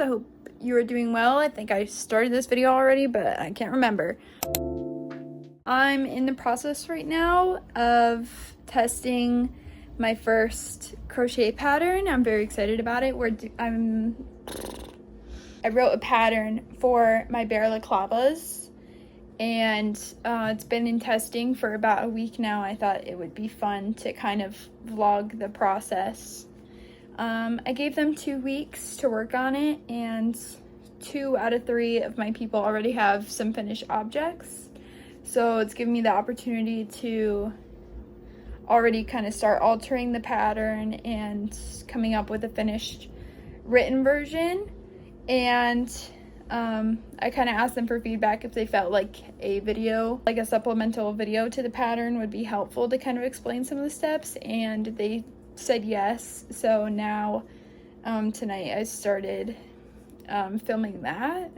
I hope you are doing well. I think I started this video already, but I can't remember. I'm in the process right now of testing my first crochet pattern. I'm very excited about it. I wrote a pattern for my balaclavas, and it's been in testing for about a week now. I thought it would be fun to kind of vlog the process. I gave them 2 weeks to work on it, and 2 out of 3 of my people already have some finished objects. So it's given me the opportunity to already kind of start altering the pattern and coming up with a finished written version. And I kind of asked them for feedback if they felt like a video, like a supplemental video to the pattern would be helpful to kind of explain some of the steps, and they said yes. So now tonight I started filming that.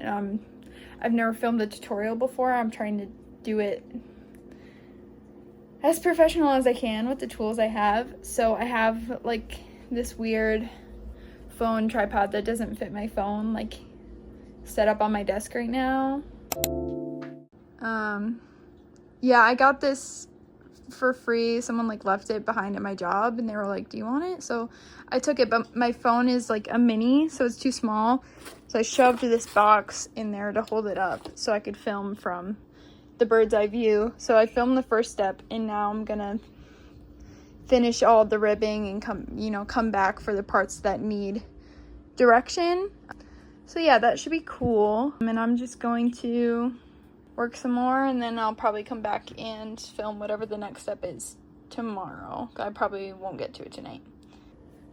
I've never filmed a tutorial before. I'm trying to do it as professional as I can with the tools I have. So I have like this weird phone tripod that doesn't fit my phone, like set up on my desk right now. Yeah, I got this for free. Someone like left it behind at my job and they were like, do you want it? So I took it, but my phone is like a mini, so it's too small. So I shoved this box in there to hold it up so I could film from the bird's eye view. So I filmed the first step, and now I'm gonna finish all the ribbing and come back for the parts that need direction. So yeah, that should be cool. And I'm just going to work some more, and then I'll probably come back and film whatever the next step is tomorrow. I probably won't get to it tonight.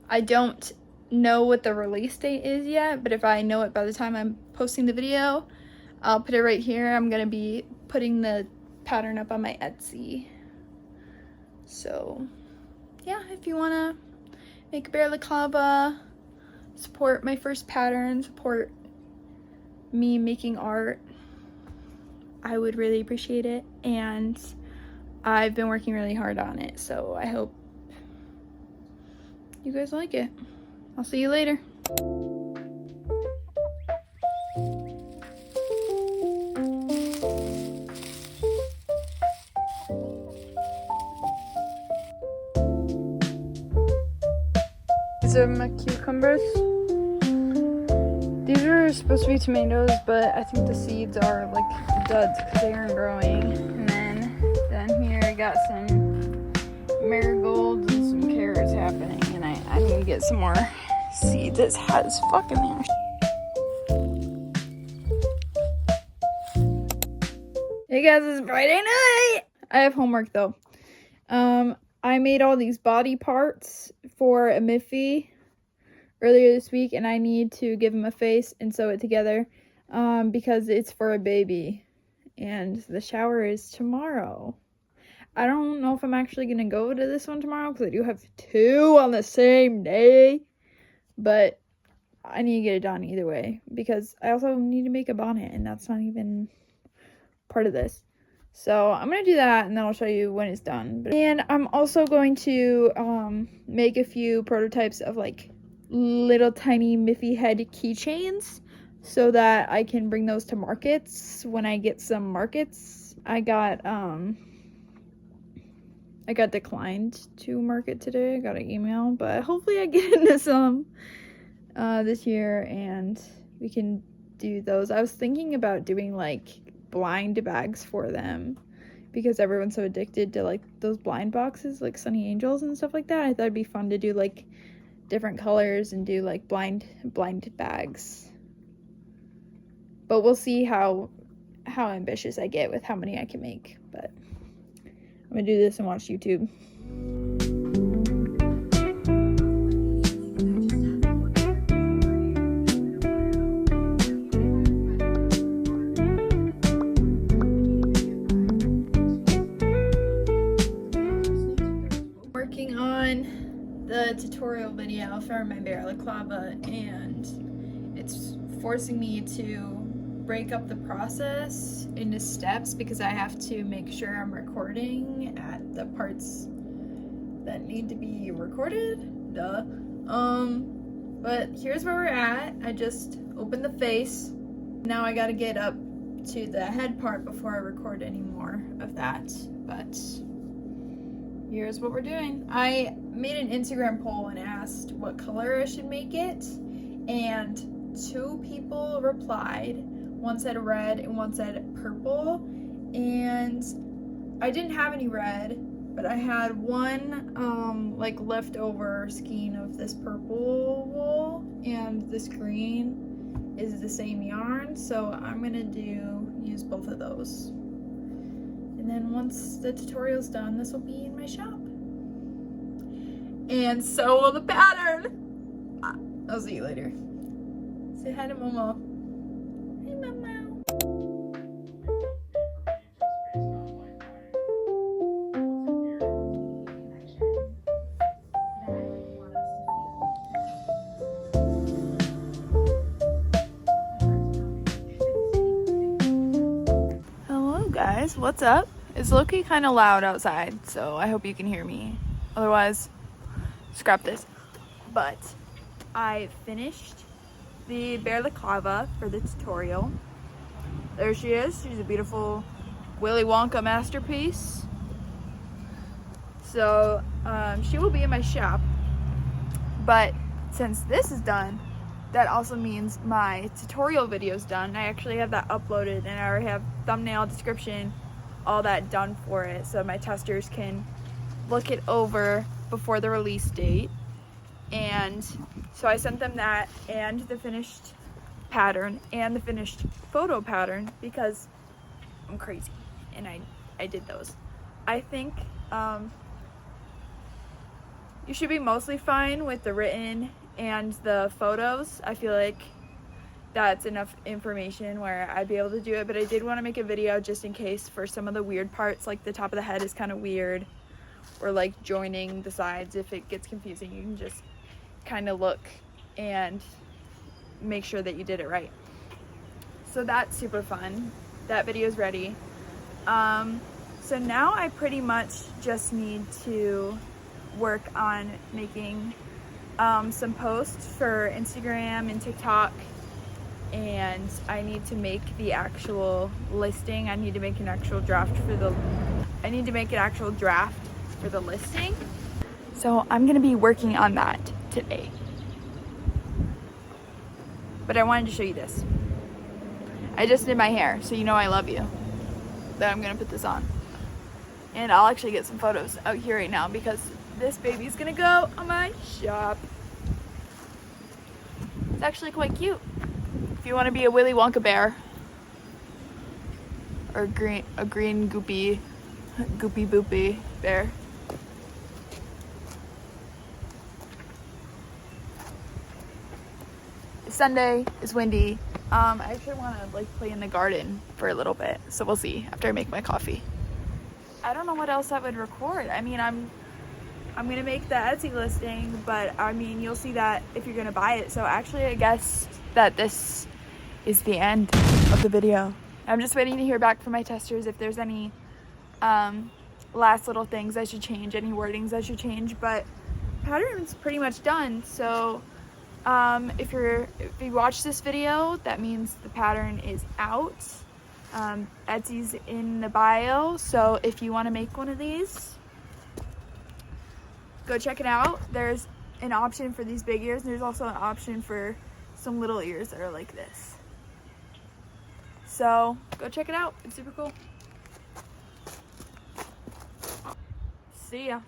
I don't know what the release date is yet, but if I know it by the time I'm posting the video, I'll put it right here. I'm gonna be putting the pattern up on my Etsy. So yeah, if you wanna make a balaclava, support my first pattern, support me making art, I would really appreciate it. And I've been working really hard on it, so I hope you guys like it. I'll see you later. These are my cucumbers. These are supposed to be tomatoes, but I think the seeds are like duds because they aren't growing. And then down here I got some marigolds and some carrots happening, and I need to get some more seeds. It's hot as fuck in there. Hey guys, it's Friday night! I have homework though. I made all these body parts for a miffy earlier this week, and I need to give him a face and sew it together because it's for a baby, and the shower is tomorrow. I don't know if I'm actually gonna go to this one tomorrow because I do have 2 on the same day, but I need to get it done either way because I also need to make a bonnet, and that's not even part of this. So I'm gonna do that, and then I'll show you when it's done. And I'm also going to make a few prototypes of like little tiny miffy head keychains so that I can bring those to markets when I get some markets. I got declined to market today. I got an email, but hopefully I get into some this year and we can do those. I was thinking about doing like blind bags for them because everyone's so addicted to like those blind boxes, like Sunny Angels and stuff like that. I thought it'd be fun to do like different colors and do like blind bags, but we'll see how ambitious I get with how many I can make. But I'm gonna do this and watch YouTube. Working on the tutorial video for my balaclava, and it's forcing me to break up the process into steps because I have to make sure I'm recording at the parts that need to be recorded. But here's where we're at. I just opened the face. Now I gotta get up to the head part before I record any more of that. But here's what we're doing. I made an Instagram poll and asked what color I should make it. And 2 people replied. One said red and one said purple. And I didn't have any red, but I had one like leftover skein of this purple wool, and this green is the same yarn, so I'm gonna use both of those. And then once the tutorial's done, this will be in my shop. And so will the pattern. I'll see you later. Say hi to Momo. Hey Momo. Guys, what's up? It's low-key kind of loud outside, so I hope you can hear me. Otherwise, scrap this. But I finished the balaclava for the tutorial. There she is. She's a beautiful Willy Wonka masterpiece. So she will be in my shop. But since this is done, that also means my tutorial video is done. I actually have that uploaded, and I already have thumbnail, description, all that done for it, so my testers can look it over before the release date. And so I sent them that and the finished pattern and the finished photo pattern because I'm crazy and I did those. I think you should be mostly fine with the written and the photos. I feel like that's enough information where I'd be able to do it, but I did want to make a video just in case for some of the weird parts, like the top of the head is kind of weird, or like joining the sides. If it gets confusing, you can just kind of look and make sure that you did it right. So that's super fun. That video is ready. So now I pretty much just need to work on making some posts for Instagram and TikTok, and I need to make the actual listing. I need to make an actual draft for the listing. So I'm gonna be working on that today. But I wanted to show you this. I just did my hair, so you know I love you. That I'm gonna put this on. And I'll actually get some photos out here right now because this baby's gonna go on my shop. It's actually quite cute. If you want to be a Willy Wonka bear, or a green goopy boopy bear. It's Sunday, it's windy. I actually want to like play in the garden for a little bit, so we'll see after I make my coffee. I don't know what else I would record. I mean, I'm gonna make the Etsy listing, but I mean, you'll see that if you're gonna buy it. So actually, I guess that this is the end of the video. I'm just waiting to hear back from my testers if there's any last little things I should change, any wordings I should change, but pattern's pretty much done. So if you watch this video, that means the pattern is out. Etsy's in the bio, so if you want to make one of these, go check it out. There's an option for these big ears, and there's also an option for some little ears that are like this. So go check it out. It's super cool. See ya.